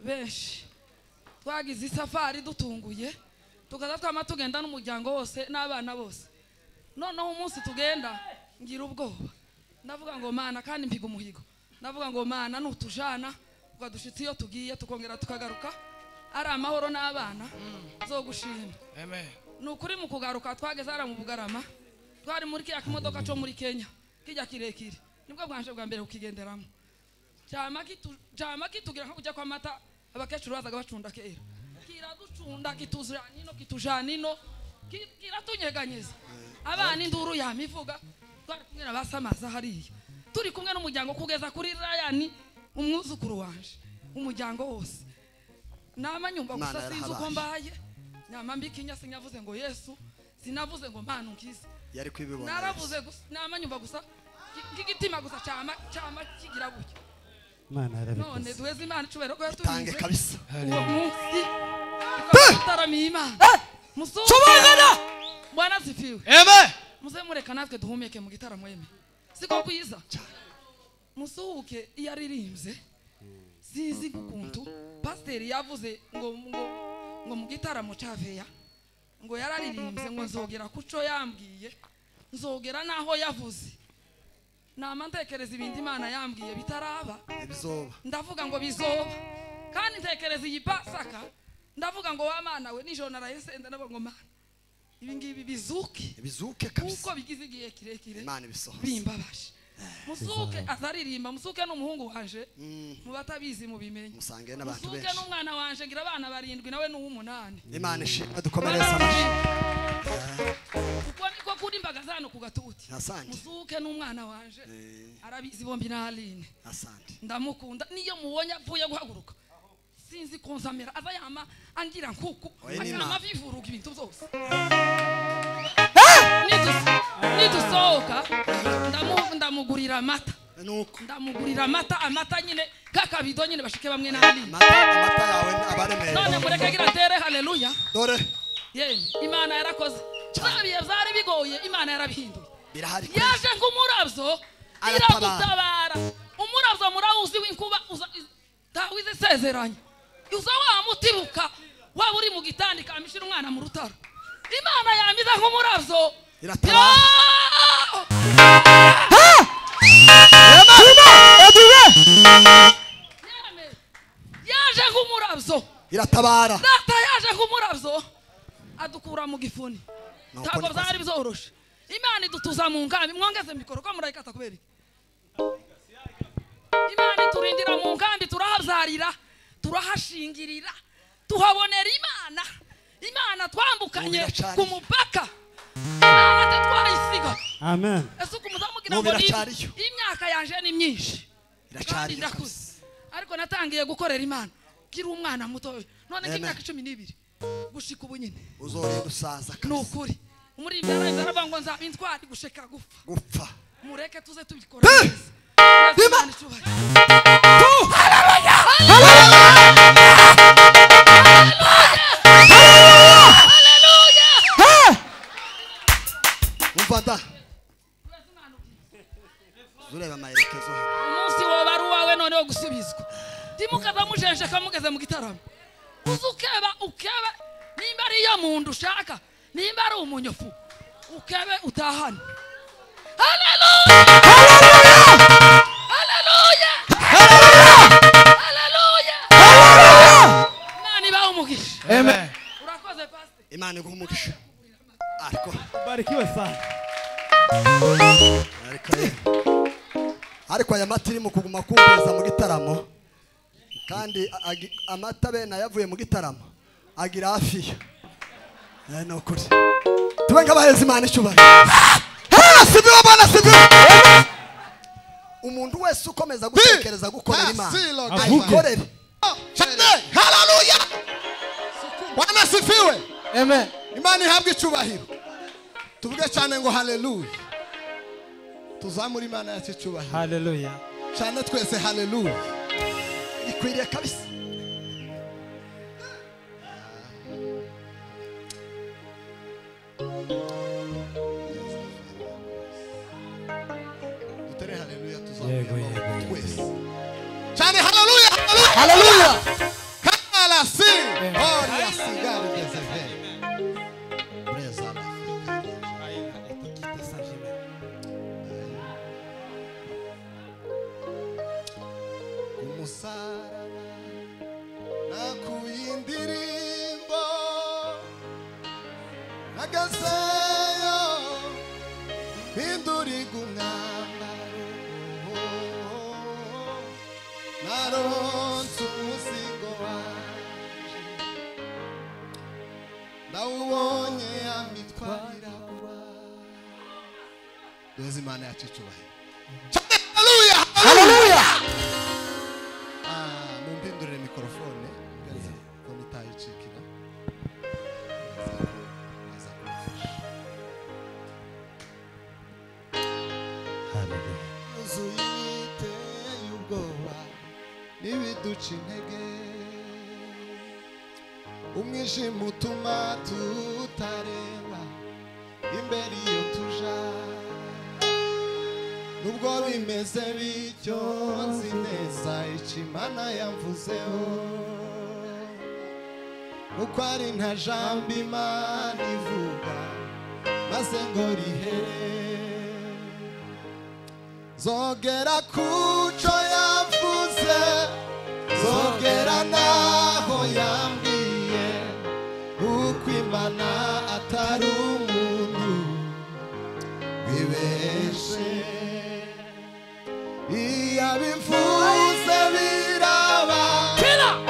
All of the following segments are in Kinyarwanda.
benshi twagize isafari dutunguye tukaza twama tugenda n'umuryango wose n'abana bose noneho umunsi tugenda ngira ubwoba ndavuga ngo Mana kandi mpiga umuhigo ndavuga ngo Mana nutujana ukadushitse iyo tugiye tukongera tukagaruka ari amahoro n'abana zo gushima Amen. Nukuri mu kugaruka twageze ara mu Bugarama twari muri kiya kimodoka cyo muri Kenya kijya kirekire nibwo bwanje bwa mbere ukigenderamo cyama kitugira nko kujya kwa mata abakecuru bazaga bacunda kera kiraducunda kitujanino kiratunyeganyeza abana induru yamivuga twari kumwe n'abasamaza hariya turi kumwe n'umuryango kugeza kuri Ryan umwuzukuru wanje umuryango wose nama nyumva gusa sinzi uko mbaye nama mbikinya sinyavuze ngo Yesu sinavuze ngo Mana unkize yari kwibibona naravuze gusa nama nyumva gusa kigitima gusa cyama kigira buke Mana arabikoze none duweze Imana cubero ko tange yaturinze kabisa uwo munsi tarami Imana musuka Bwana sifiwe Amen. muze mureka natwe duhumeke mu gitaramo yeme siko kwiza musuke iyo aririmbye zizi gukuntu pasiteri yavuze ngo mu gitaramo caveya ngo yararirimbye ngo nzogera kuco yambwiye nzogera naho yavuze nama ntekereza ibindi Imana yambwiye bitaraba bizoba ndavuga ngo bizoba kandi ntekereza iyi Pasaka ndavuga ngo wa Mana we nijoro narayesenda ndavuga ngo Mana ibi ngibi bizuke kabisa kuko bigize igihe kirekire Imana bisohoza bimbabaje musuke azaririmba musuke n'umuhungu wanje mu batabizi mu bimenye musange n'abantu musuke benshi n'umwana wanje ngira abana 7 nawe n'uw'umunani Imana ishimwe dukomereza amashi kuko niko kuri imbaga zano ku gatuti asante musuke n'umwana wanje arabizi bombi na Aline asante ndamukunda niyo mubonye avuye guhaguruka sinzi konsamera azayama angira nkuku azama vivuruga ibintu byose nidusohoka ndamugurira amata nuko ndamugurira amata nyine kakabido nyine bashike bamwe n'ali amata yawe abaremeye none mureke gira tere haleluya dore yemwe Imana yarakoze zabiye zari bigoye Imana yarabihinduye birahari yaje ngumuravyo iragutabara umuravyo murawuzi w'inkuba Dawize sezeranye uza wamutibuka waba uri mu gitandi kamishira umwana mu rutaro Imana yamiza nk'umuravyo iratabara yaje nk'umuravyo iratabara data yaje nk'umuravyo adukura mu gifuni ntabwo byari bizoroshe Imana idutuza mu nkambi mwongeze mikoro ko murayikata kubera Imana iturindira mu nkambi turahabyarira turahashingirira tuhabonera Imana twambukanye ku mupaka Imana twayisiga amen ese kumuzamugira ngo imyaka yanje ni myinshi iracari ariko natangiye gukorera Imana kiri umwana muto none nk'imyaka 12 gushika ubu nyine uzore gusaza nukuri muri imbere y'aravuga ngo nzabintwari gusheka gupfa mureke tuze tubikora Imana icyubahiro haleluya haleluya umfata zureba amaherekezo umunsi wo bari wawe none wo gusubizwa ndimukaza mujenje kamugeze mu gitaramo uzukeba ukebe nimba ari yo muntu ushaka nimba ari umunyofu ukebe utahana haleluya haleluya haleluya Imana ibahe umugisha Amen. urakoze pastor Imana iguhe umugisha ariko barikiwe sana ariko aya mata iri mu kuguma kumveza mu gitaramo kandi amata bene yavuye mu gitaramo agira hafi no kuri tube nk'abaheza Imana icyubahiro sibiwa bana sibiwa umuntu wese ukomeza gutekereza gukorera Imana ayikorere haleluya Bwana sifiwe Amen. Imana ihabwe icyubahiro tuvuge cyane ngo haleluya tuzamura Imana yacu icyubahiro haleluya cyane twese haleluya ikwiriye kabisa dutere haleluya tuzamura twese cyane haleluya haleluya nakuyindirimbo nagaseyo binduriga umwambaro naronse umuzigo wanje ndawubonye amitwarira dozi Imana yacu icyubahiro. Haleluya. Mumpindurire mikrofone ko nitayicikira. Haleluya. Uzuyite y'ubwoba nibiduca intege umwijima utuma tutareba imbere iyo tuja nubwo bimeze bityo nzi neza icyo Imana yamvuzeho nuko ari nta jambo Imana ivuga maze ngo rihere zogera kuco yavuze zogera naho yambwiye uko Imana atari umuntu wibeshe iyabivuze biraba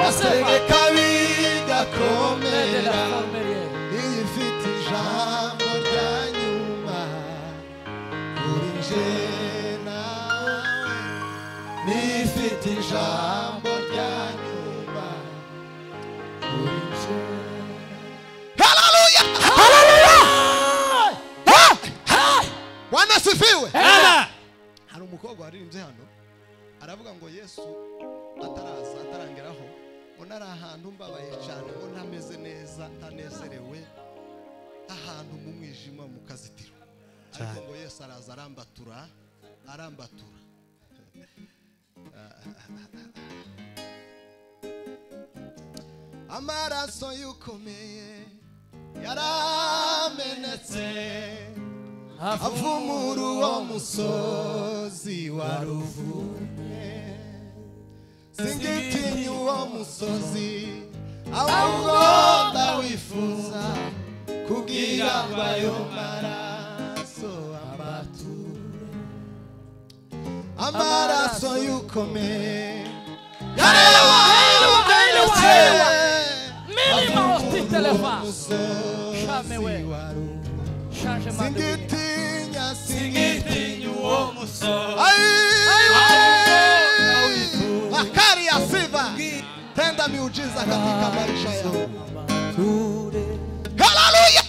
ategeka bigakomera ifite ijambo rya nyuma kuri nje nawe nifite ijambo rya nyuma kuri nje. Haleluya. Bwana sifiwe. Hari umukobwa waririmbye hano aravuga ngo Yesu atarangeraho ngo nari ahantu mbabaye cyane ngo ntameze neza ntanezerewe ahantu mu mwijima mu kazitiro ariko ngo Yesu araza arambatura amaraso y'ukomeye yaramenetse avumura uwo musozi wa Ruvumye singitinya uwo musozi ahubwo ndawifuza kugira ngo ayo maraso ambature amaraso y'ukomeye yaramenetse avumura uwo musozi wa Ruvumye singitinya uwo musozi akari ya siva tenda miujiza katika maisha yao. Haleluya.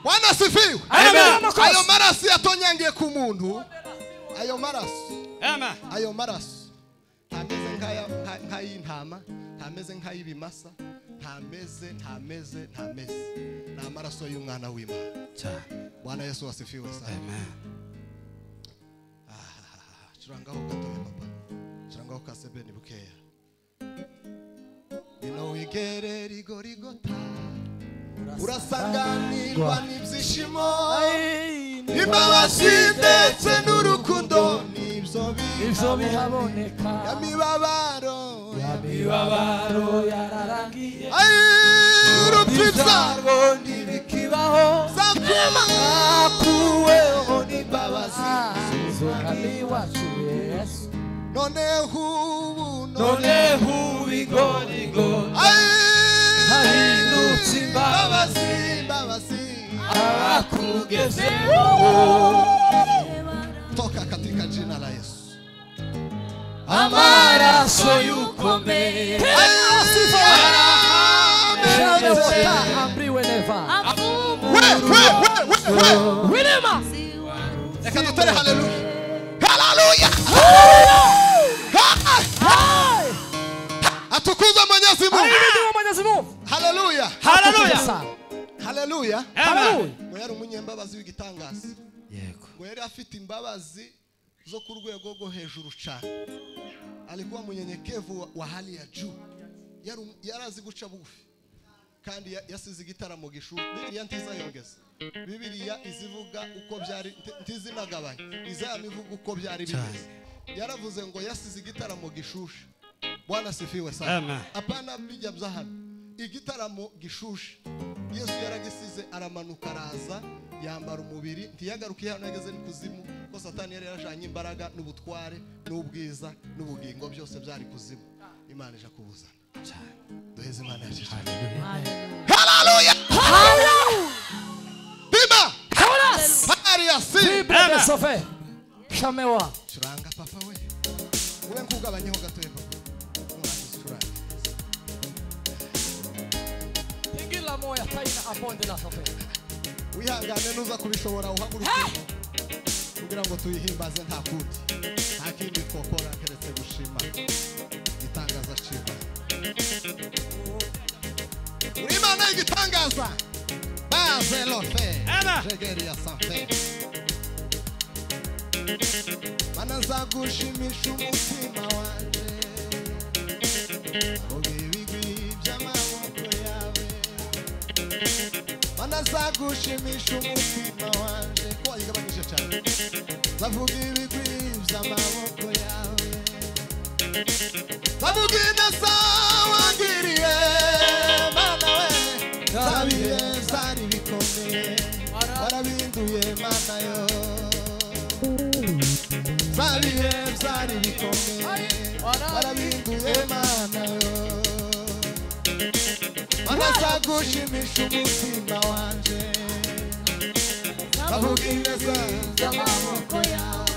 Bwana sifiwe. Ayo maraso yatonyangiye ku muntu ayo maraso ntameze nk'ay'intama ntameze nk'ay'ibimasa ntameze ni amaraso y'umwana w'Imana. Bwana Yesu asifiwe sana. Amen. Churangaho gatoya papa churangaho kasebeni bukeya ino wigere rigorigota urasanganirwa n'ibyishimo imbabazi ndetse n'urukundo nibyo bihaboneka yamibabaro yararangiye urupfitsarwo ntibikibaho zakuweho n'imbabazi z'umwami wacu Yesu noneho igorigota hahindutse imbabazi abakugezeho toka katika jina la Yesu amaraso y'ukomeye reka dutere haleluya. Atukuzwe Mwenyezi Mungu. Haleluya. Ngo yari umunyembabazi w'igitangaza ngo yari afite imbabazi zo ku rwego rwo hejuru cyane alikuwa munyenyekevu wa hali ya juu yarazi guca bugufi kandi yasize igitaramo gishuru Bibiliya ntizayongeza Bibiliya izivuga uko byari ntizinagabanya izamivuga uko byari bimeze yaravuze ngo yasize igitaramo gishushe. Bwana sifiwe sana. Apana bijya byahano. Igitaramo gishushe. Yesu yaragisize aramanuka araza yambara umubiri ntiyagarukiye hano yageze ni kuzimu ko Satani yari yarajanye imbaraga n'ubutware n'ubwiza n'ubugingo byose byari kuzimu. Imana ije kubuzana. Duheze Imana yacu. Hallelujah. Hallelujah. Bima. Maria si. Bebe Sofe. Shamewa. Churanga papa we. Ube nkugabanyeho gatoye papa. Churanga. Ingila moya taina aponde na Sofe. Wihangane nuza kubishobora uhaguruke. Kugira ngo tuyihimbaze nta kundi. Nta kindi twokora keretse gushima. Gitangaza shima. Urimana igitangaza. Baze lofe. Jegeria sanfe. Mana nzagushimisha umutima wanje. Ubibigwi by'amaboko yawe. Mana nzagushimisha umutima wanje. Ko igabanyije cyane. Zavuga ibigwi by'amaboko yawe. Zavuga ineza wangiriye. Mana we. Zabiye zari bikomeye. Warabinduye Mana yo. Zabiye zari bikomeye. Warabinduye Mana yo. Mana nzagushimisha umutima wanje. Zavuga ineza z'amaboko yawe.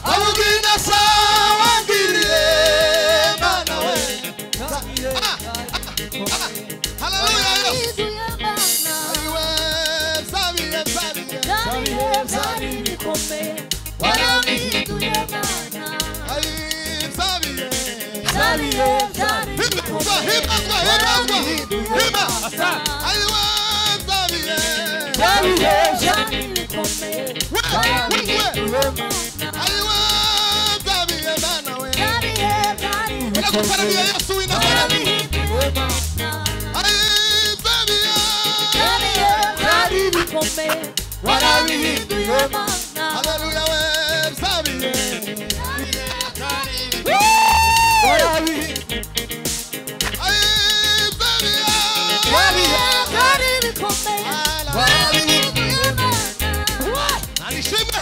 Zavuga ineza wangiriye Mana we. Hallelujah. Ayiwe zabiye zari bikomeye. Warabinduye Mana. Ayi zabiye zari bikomeye. Hima. Ayiwe zabiye zari bikomeye. Warabinduye Mana. Ayiwe zabiye Mana we. Nakukaribia Yesu inafanya. Warabinduye Mana. Hallelujah we zabiye. Nalishime.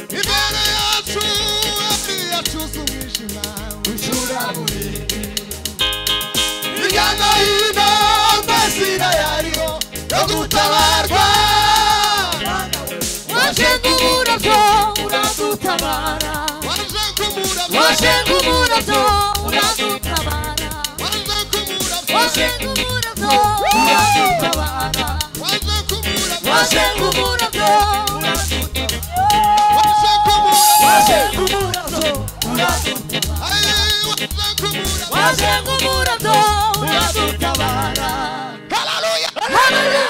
Ibere yacu yacu sumishima. Ushurabure. Igana ina mbasira yariho yo gutabarwa. Washengumura byo uradutabara. Washengumura byo uradutabara. Washengumura byo uradutabara. Washengumura byo uradutabara. Hallelujah. Hallelujah.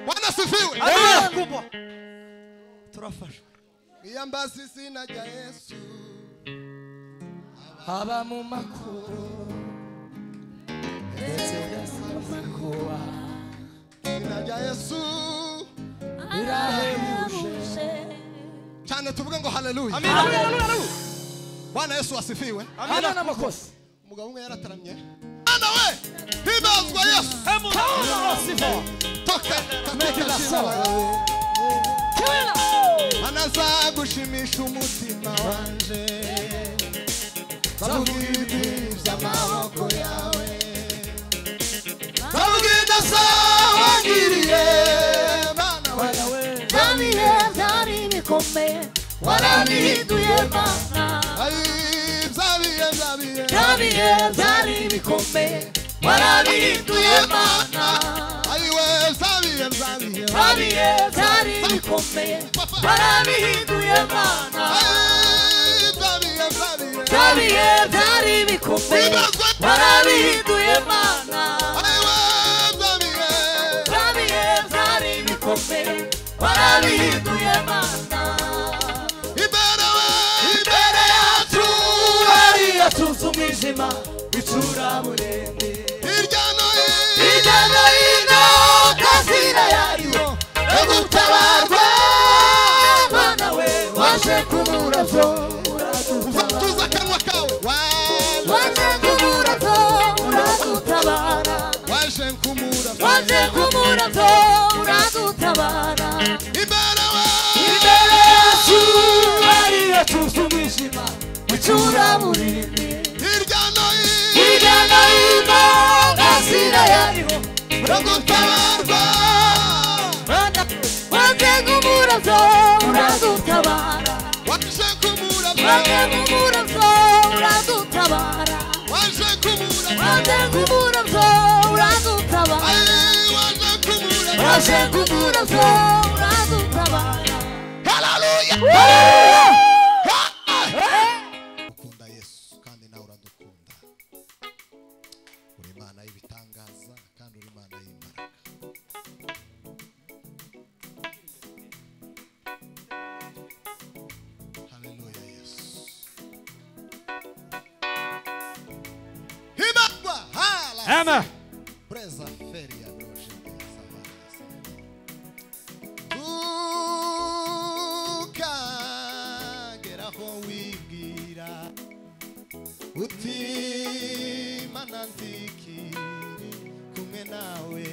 Bwana sifiwe. Kubwa. Turafasha. Iyambazi izina rya Yesu. Haba mu makuru. Ndetse n'amakuba. Izina rya Yesu. Irahebuje. Cyane tuvuge ngo hallelujah. Amen. Hallelujah. Bwana Yesu asifiwe. Amen n'amakosa. Umugabo umwe yarataramye. Ana we. Hibazwa Yesu. Toka. Mana nzagushimisha umutima wanje. Zavuga ibigwi by'amaboko yawe. Zavuga ineza wangiriye Mana we. Zabiye zari bikomeye. Warabinduye Mana. Zabiye zari bikomeye. Warabinduye Mana. Ayiwe zabiye zari bikomeye. Warabinduye Mana. Zabiye zari bikomeye. Warabinduye Mana. Zabiye zari bikomeye. Warabinduye Mana. Ibere yacu ari yacuze umwijima w'icuraburende. Hirya no hino gazira yariho yo gutabarwa. Mana we uzatuza akanwa kawe waje nk'umurato uradutabara waje nk'umurato uradutabara imbere yacu hariya tuzi umwijima w'icuraburindi hirya no hino gasira yariho uragutabarwa waje nk'umurato uradutabara waje nk'umurato uradutabara waje nk'umurato uradutabara waje nk'umurato uradutabara. Hallelujah! Ukunda Yesu kandi nawe uradukunda. Uri Imana y'ibitangaza kandi uri Imana y'imbaraga. Hallelujah, Yesu. Himagwa, hala. Presa feria broje. Uti manantikiri kumwe nawe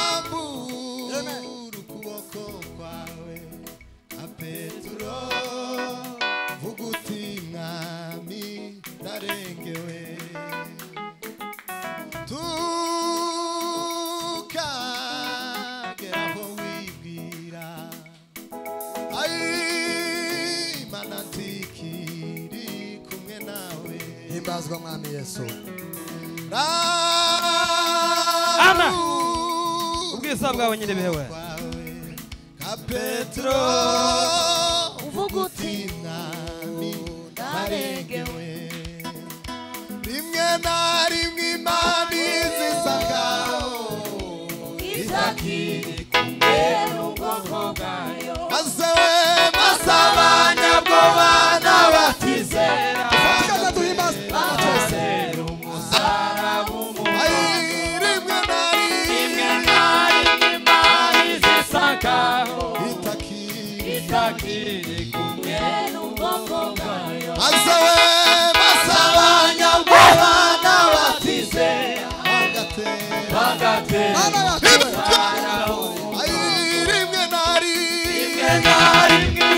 rambura ukuboko kwawe nka Petero vuga uti mwami ndarengewe tukageraho wibwira manantikiri kumwe nawe himbazwa mwami Yesu Amen. ubwiza bwawe nyine bihewe ka Petero uvuga uti mwami ndarengewe rimwe na rimwe Imana izisagaho itakiri kumwe n'ubwoko bwayo abanyabwoba n'abatizera batezera umusaraba rimwe na rimwe Imana izisagaho itakiri kumwe n'ubwoko bwayo abanyabwoba n'abatizera bagatera rimwe na rimwe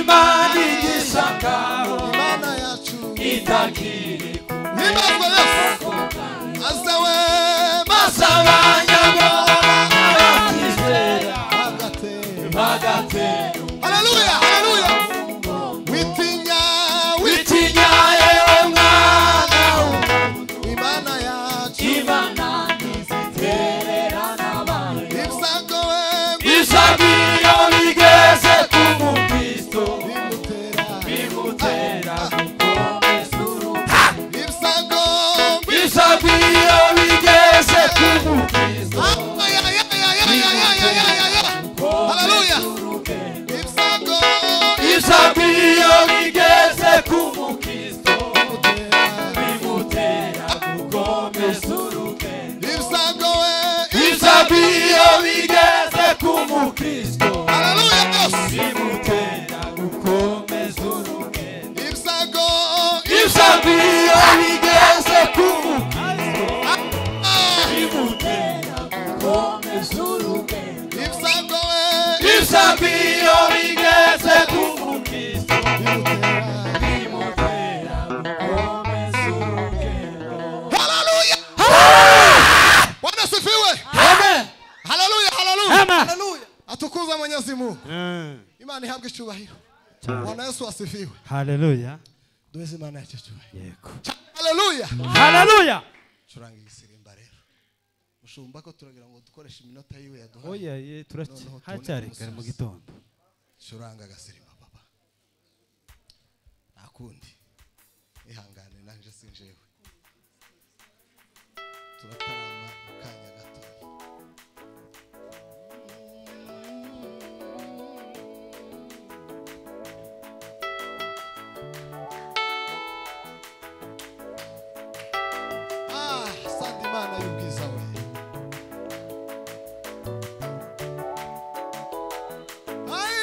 Imana igishakaho Imana yacu itakiri kumwe n'ubwoko bwayo abanyabwoba bagatera Hallelujah, hallelujah. Witinya yewe mwana w'umuntu Imana yacu Imana ntizitererana abantu ibyago iyo bigeze ku mukristo bimutera gukomeza urugo ibyago iyo bigeze ku mukristo Hallelujah. ibyago iyo bigeze ku mukristo bimutera gukomeza urugendo ibyago iyo bigeze ku mukristo bimutera gukomeza urugendo ibyago iyo bigeze ku mukristo bimutera gukomeza urugendo ibyago iyo bigeze ku mukristo bimutera gukomeza urugendo. Hallelujah. Bwana sifiwe. Amen. Hallelujah, hallelujah. Haleluya. Atukuza Mwenyezi Mungu. Imana ihabwe icyubahiro. Bwana Yesu asifiwe. haleluya Duheze Imana yacu icyubahiro. yego Hallelujah. haleluya Curanga igisirimba rero. Mushumba ko turagira ngo dukoreshe iminota yiwe yaduhaye. oya ye turacyari kare mu gitondo Curanga agasirimba papa. Nakundi. Ihangane nanje sinjewe. Turatarama mu kanya gato. Sandi Imana y'ubwiza we. Ay!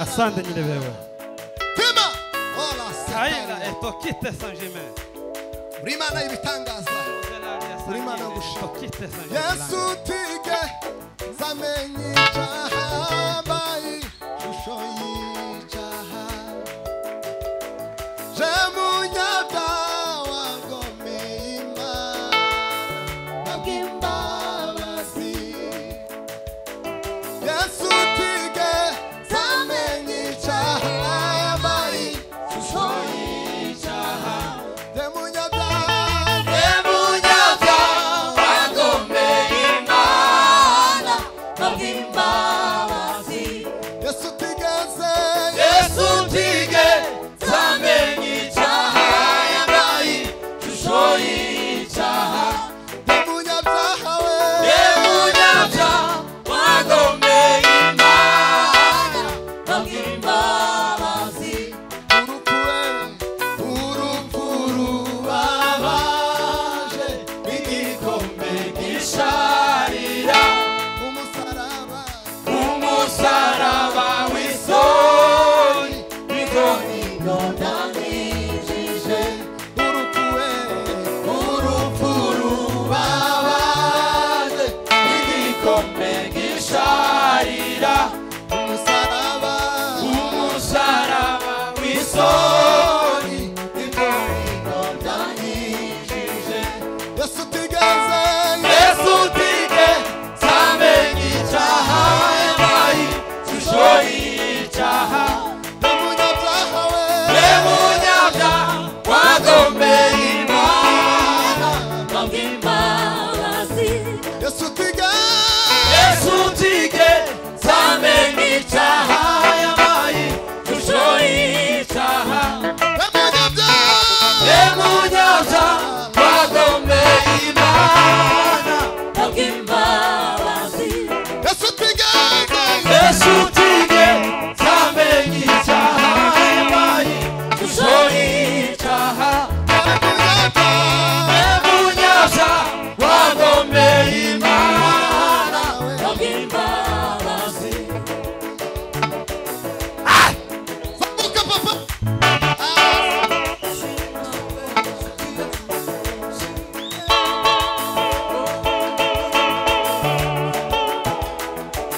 Asante nyine bewe. Tima. Ola Kaila satani. etokite Saint-Germain. Uri Imana y'ibitangaza. Uri Imana gushima. Etokite Saint-Germain. Yesu tige zamenye icyaha mbaye ishusho y'icyaha je munyabya wagomeye Imana bw'imbabazi Yesu tige zamenye icyaha mbaye ishusho y'icyaha je munyabya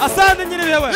Asante nyine bewe.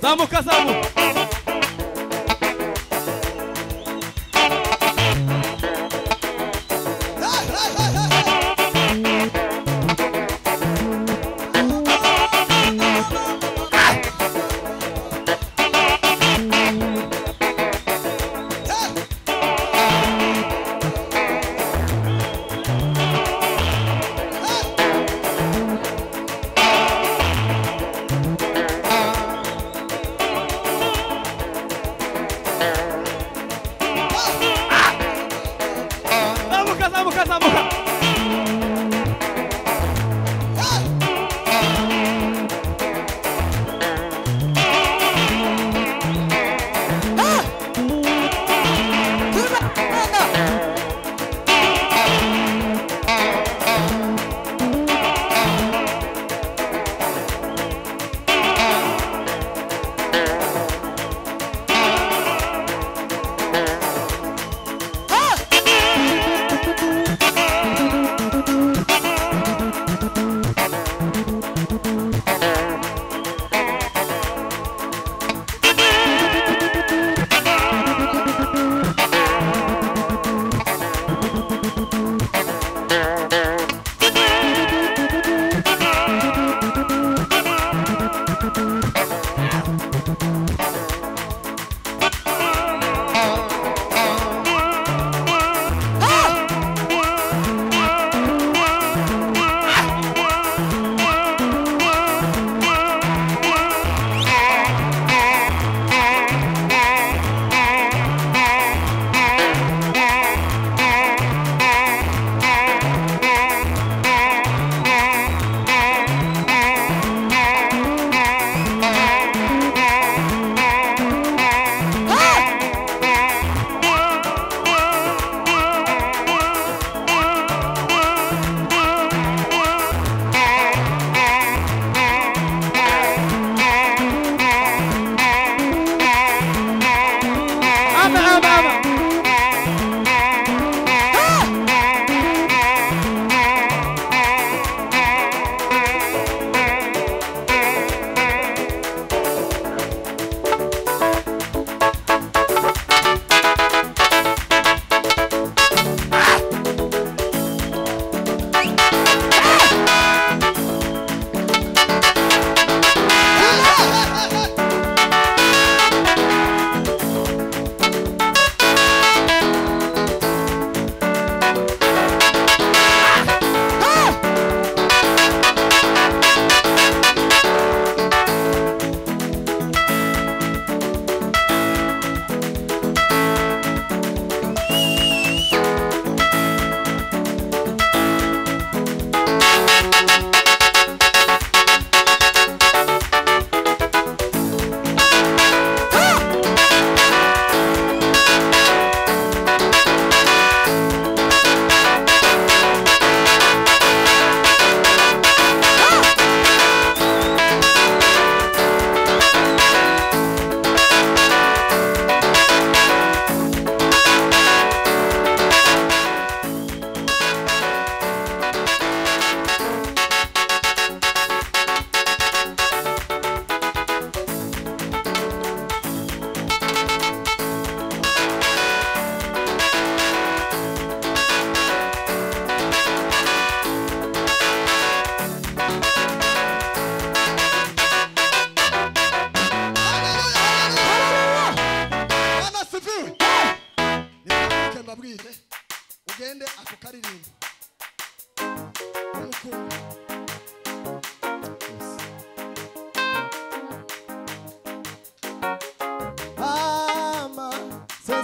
Zamuka zamuka.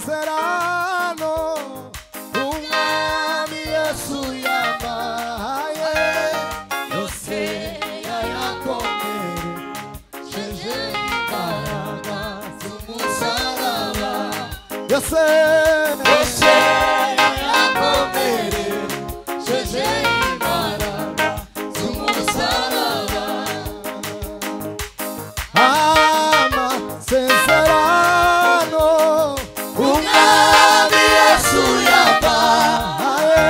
amasezerano umwami Yesu yampaye yose yayakomeresheje imbaraga z'umusaraba yose yayakomeresheje imbaraga z'umusaraba amasezerano umwami Yesu yampaye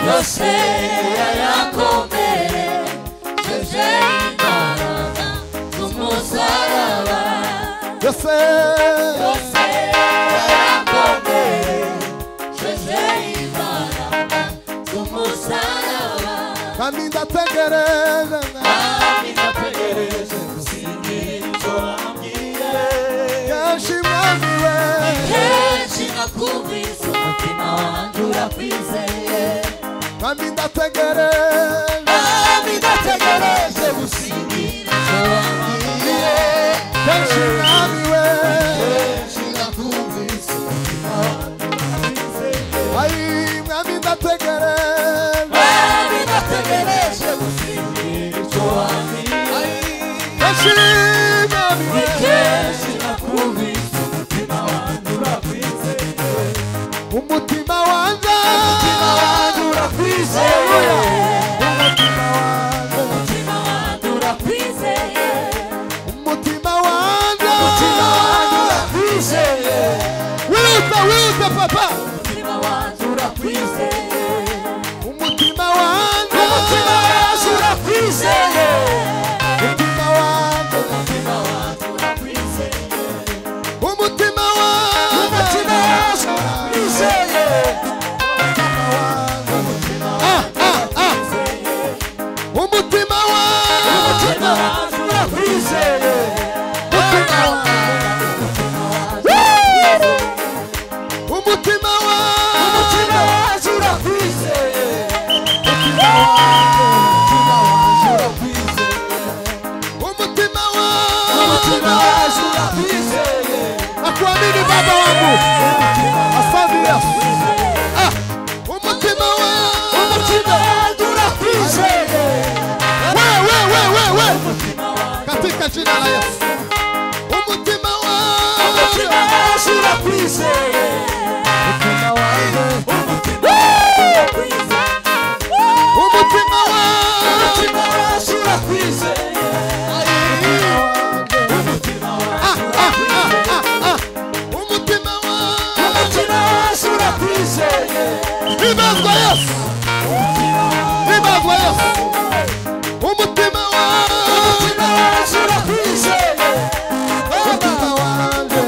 yose yayakomeresheje imbaraga z'umusaraba yose yayakomeresheje imbaraga z'umusaraba kandi ndategereje gusinyira icyo wambwiye kenshi mwami we kenshi nakumvise umutima wanjye urakwizeye kandi ndategereje gusinyira icyo wambwiye kenshi mwami we kenshi nakumvise umutima wanjye urakwizeye ayi mwami ndategereje gusinyira icyo wambwiye kenshi mwami we kenshi nakumvise umutima wanjye urakwizeye umutima wanjye urakwizeye umutima wanjye urakwizeye umutima wanjye urakwizeye wiruta papa umutima wanjye urakwizeye umutima wanjye urakwizeye umutima wanjye urakwizeye umutima wanjye urakwizeye umutima wanjye urakwizeye umutima wanjye urakwizeye umutima wanjye urakwizeye nakuamini baba wangu asante Yesu umutima wanjye urakwizeye wewe katika jina la Yesu umutima wanjye urakwizeye umutima wanjye umutima wanjye urakwizeye umutima wanjye urakwizeye ibazwa Yesu ibazwa Yesu umutima wanjye urakwizeye umutima wanjye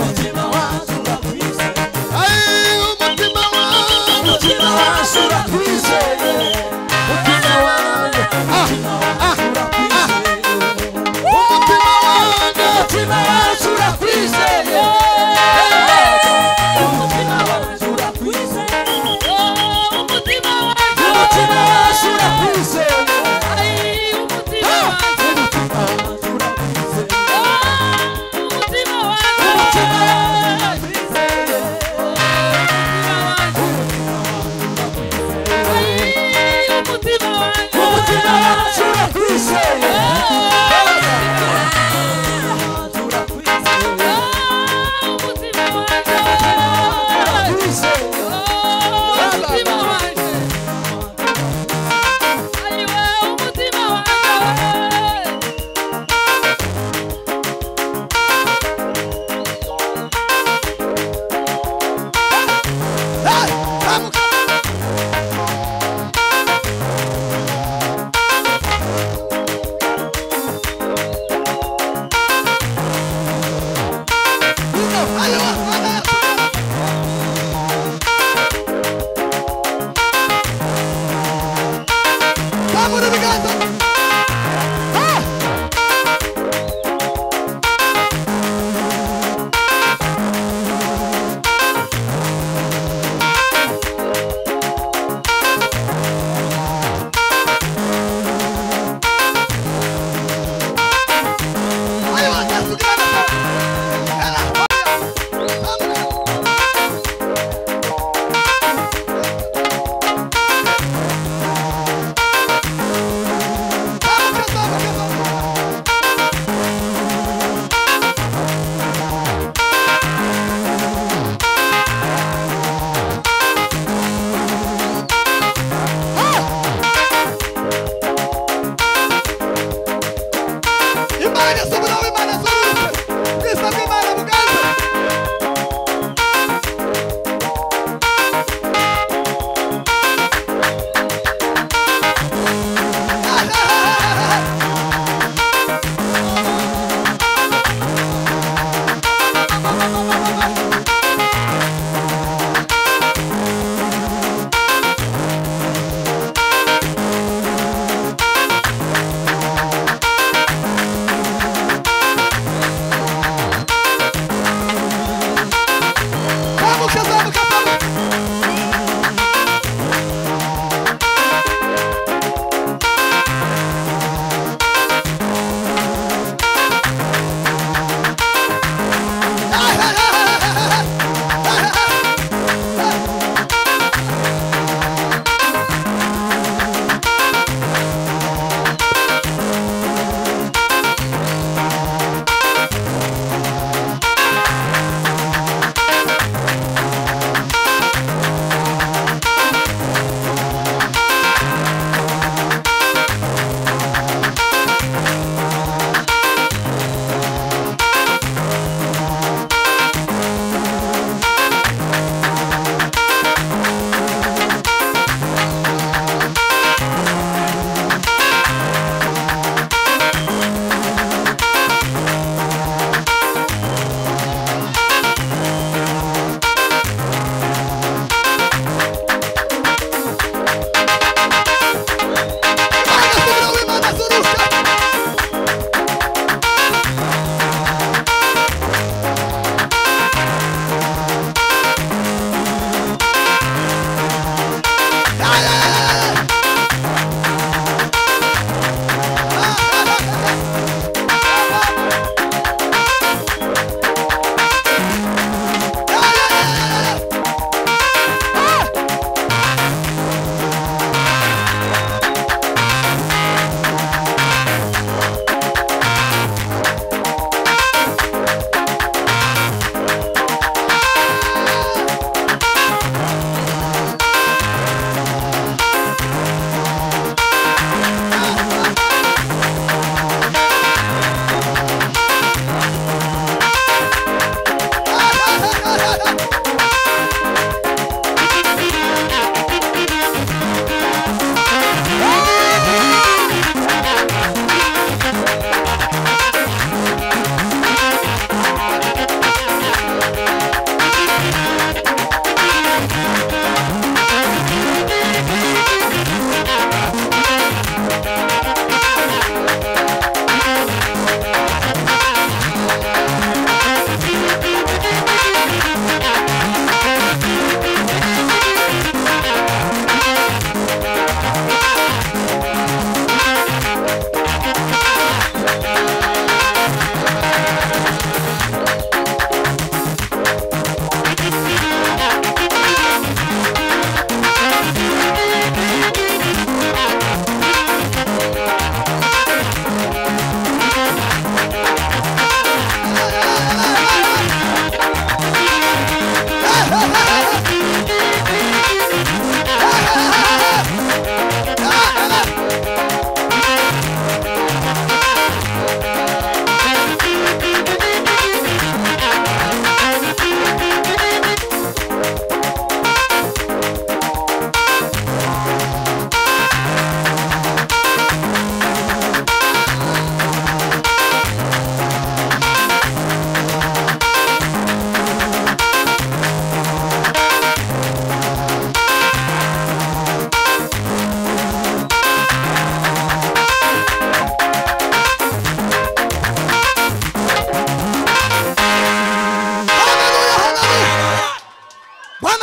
urakwizeye ayi umutima wanjye urakwizeye umutima wanjye urakwizeye umutima wanjye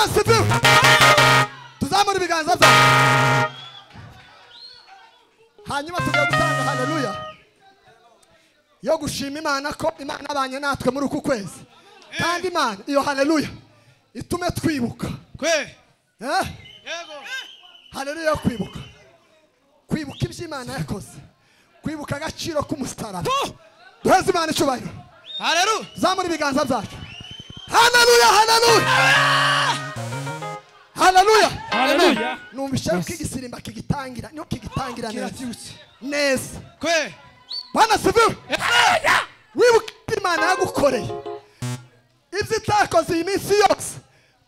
Bwana asifiwe. Tuzamure ibiganza byacu. Hanyuma tujya gutanga haleluya yo gushima Imana ko Imana abanye natwe muri uku kwezi. Kandi Imana iyo haleluya itume twibuka. Yego. Haleluya kwibuka. Kwibuka ibyo Imana yakoze. Kwibuka agaciro k'umusaraba. Duheze Imana icyubahiro. Haleluya. Zamura ibiganza byacu. Haleluya, haleluya. Haleluya. Haleluya. Numvisha ko igisirimba kigitangira, niyo kigitangira neza. Bwana asifiwe. Wibuka Imana yagukoreye. Ibyo itakoze iyi minsi yose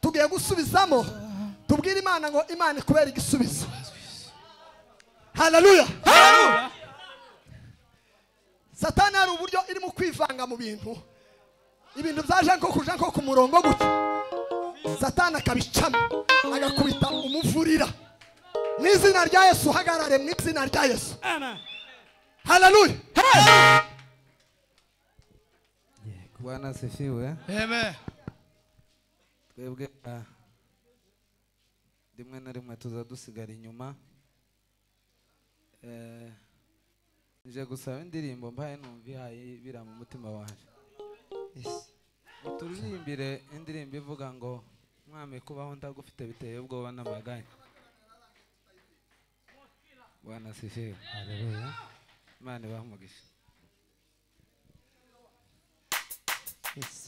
tugiye gusubizamo. Tubwire Imana ngo Imana ikubera igisubizo. Haleluya. Haleluya. Satani ari uburyo irimo kwivanga mu bintu. Ibintu byaje nko kuja nko ku murongo gutya. Satani akabicamo agakubita umuvurira. Mu izina rya Yesu hagarare mu izina rya Yesu. Amen. Haleluya. Bwana asifiwe. Amen. Twebwe rimwe na rimwe tuza dusigara inyuma. Nje gusaba indirimbo mbaye numvihaye bira mu mutima wanje. Turirimbire indirimbo ivuga ngo mwami kubaho ndagufite biteye ubwoba n'amaganya. Bwana asifiwe. Haleluya. Imana ibamugisha.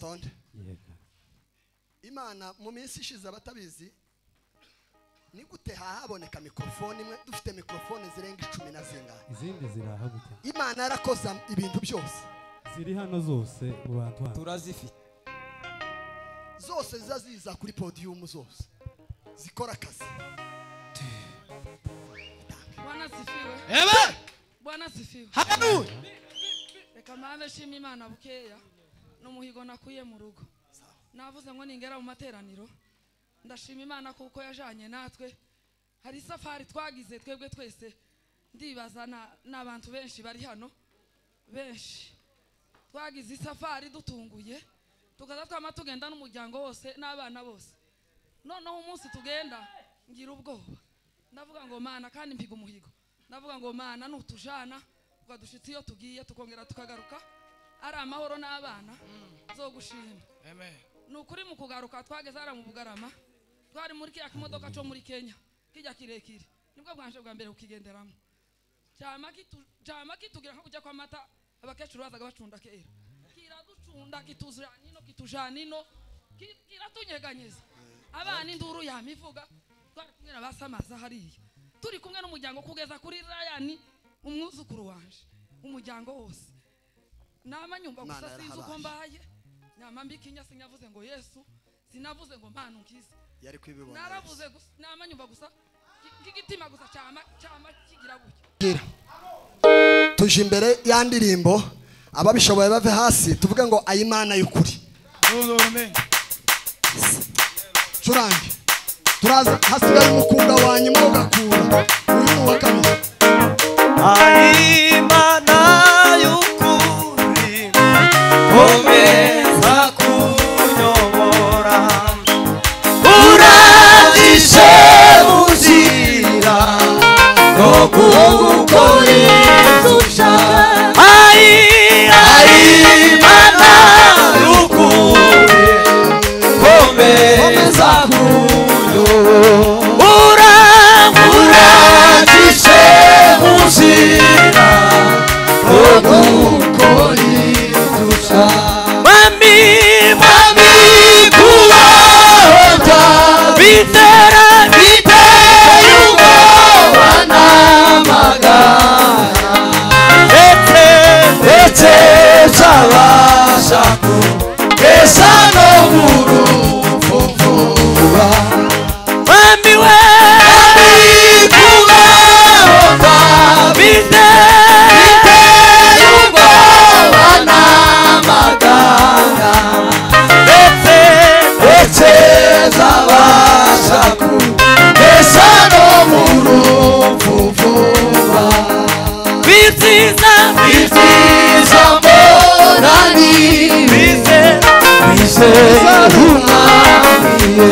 Sonde. Imana mu minsi ishize abatabizi ni gute haboneka mikrofone imwe dufite mikrofone zirenga 10 na zingahe. Izindi ziraha gute. Imana yarakoza ibintu byose. Ziri hano zose mu bantu hano. Turazifite. Zose ziza kuri podium zose. Zikora akazi. Bwana asifiwe. Amen. Bwana asifiwe. Haleluya. Reka mame shima Imana bukeya n'umuhigo nakuye mu rugo. Navuze ngo ningera mu materaniro ndashima Imana kuko yajanye natwe. Hari safari twagize twebwe twese ndibaza n'abantu benshi bari hano benshi. Twagize safari dutunguye tukaza twama tugenda n'umuryango wose n'abana bose. Noneho umunsi tugenda ngira ubwoba. Ndavuga ngo Mana kandi mpiga umuhigo. Ndavuga ngo Mana nutujana ukadushitse iyo tugiye tukongera tukagaruka ari amahoro n'abana zo gushima. Amen. Nukuri mu kugaruka twageze ara mu Bugarama twari muri kiya kimodoka cyo muri Kenya kijya kirekire nibwo bwanje bwa mbere ukigenderamo cyama kitugira nko kujya kwa mata abakecuru bazaga bacunda kera kiraducunda kitujanino kiratunyeganyeza abana induru yamivuga twari kumwe n'abasamaza hariya turi kumwe n'umuryango kugeza kuri Rayani umwuzukuru wanje umuryango wose namanyumva gusa sinzi uko mbaye nyamambika sinyavuze ngo Yesu sinavuze ngo Mana unkize yari kwibibona naravuze gusa namanyumva gusa kigitima gusa cyama kigira buke tuje imbere yandirimbo ababishoboye bave hasi tuvuge ngo ayimana y'ukuri curange turaza hasigaye umukunga wanyuma ugakura uyu wa kabiri ayimana y'ukuri komeza kunyobora urangije uzira no gukora ibyo ushaka ayimana y'ukuri komeza kunyobora urangije uzira no gukora ibyo ushaka mami kubaho bitera ubwoba n'amagara ndetse zabasha kugeza no mu rupfu vuba mami we kubaho bitera ubwoba n'amagara ndetse zabasha kugeza no mu rupfu vuba biziza mbonani bize umwami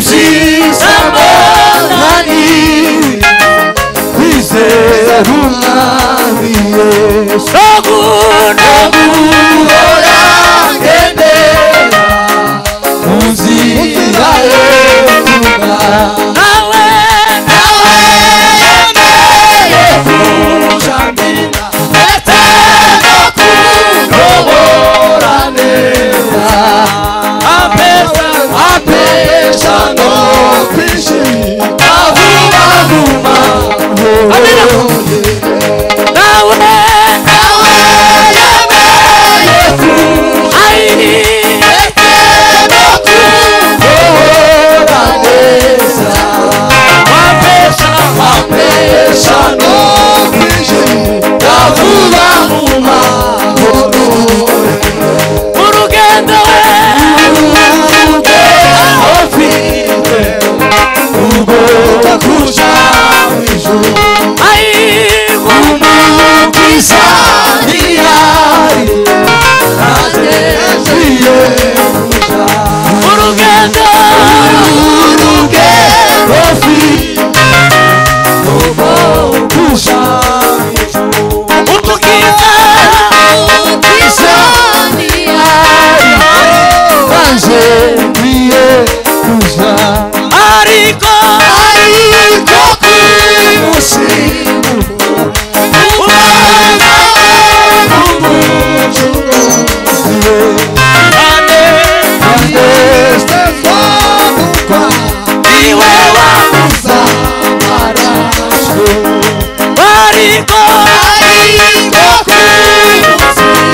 ibyiza mbonani kwizera umwami Yesu no guhora ngendera mu nzira ye nawe yemeye kujandira ndetse no kuyobora neza apesha no kwishima vuba vuba nawe yemeye kuyobora neza apesha no kwishima vuba vuba urugendo ufite ugomba kuja mw'ijuru umubwiza ntiyari nanjye ngiye kuja urugendo ufite ugomba kuja mw'ijuru umubwiza ntiyari nanjye ngiye kuja ariko kwimusimu umwana w'umucuruzi anezezwa gukwa iwe wabuza amaraso ariko kwimusimu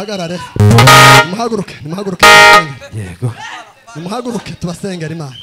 muhagarare nimuhaguruke yego nimuhaguruke tubasengera Imana